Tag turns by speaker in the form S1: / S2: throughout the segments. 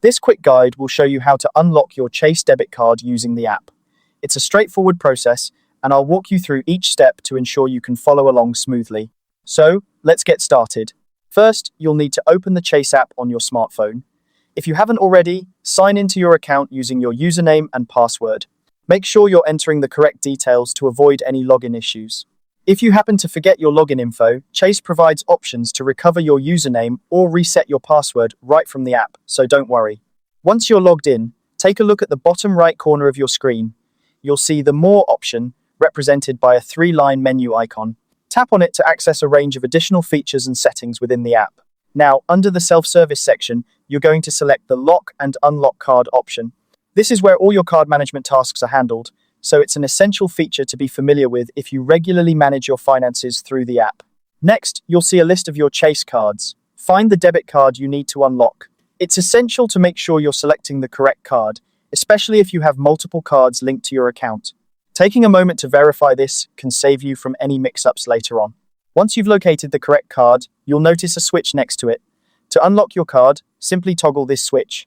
S1: This quick guide will show you how to unlock your Chase debit card using the app. It's a straightforward process, and I'll walk you through each step to ensure you can follow along smoothly. So, let's get started. First, you'll need to open the Chase app on your smartphone. If you haven't already, sign into your account using your username and password. Make sure you're entering the correct details to avoid any login issues. If you happen to forget your login info, Chase provides options to recover your username or reset your password right from the app, so don't worry. Once you're logged in, take a look at the bottom right corner of your screen. You'll see the More option, represented by a three-line menu icon. Tap on it to access a range of additional features and settings within the app. Now, under the self-service section, you're going to select the Lock and Unlock Card option. This is where all your card management tasks are handled, so it's an essential feature to be familiar with if you regularly manage your finances through the app. Next, you'll see a list of your Chase cards. Find the debit card you need to unlock. It's essential to make sure you're selecting the correct card, especially if you have multiple cards linked to your account. Taking a moment to verify this can save you from any mix-ups later on. Once you've located the correct card, you'll notice a switch next to it. To unlock your card, simply toggle this switch.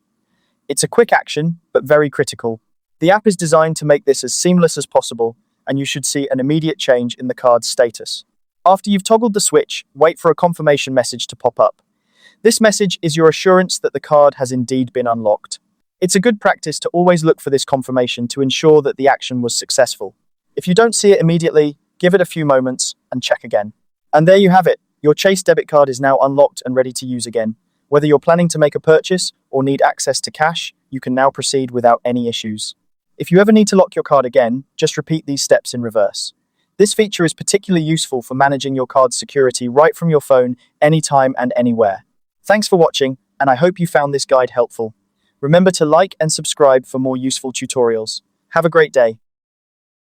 S1: It's a quick action, but very critical. The app is designed to make this as seamless as possible, and you should see an immediate change in the card's status. After you've toggled the switch, wait for a confirmation message to pop up. This message is your assurance that the card has indeed been unlocked. It's a good practice to always look for this confirmation to ensure that the action was successful. If you don't see it immediately, give it a few moments and check again. And there you have it. Your Chase debit card is now unlocked and ready to use again. Whether you're planning to make a purchase or need access to cash, you can now proceed without any issues. If you ever need to lock your card again, just repeat these steps in reverse. This feature is particularly useful for managing your card's security right from your phone, anytime and anywhere. Thanks for watching, and I hope you found this guide helpful. Remember to like and subscribe for more useful tutorials. Have a great day.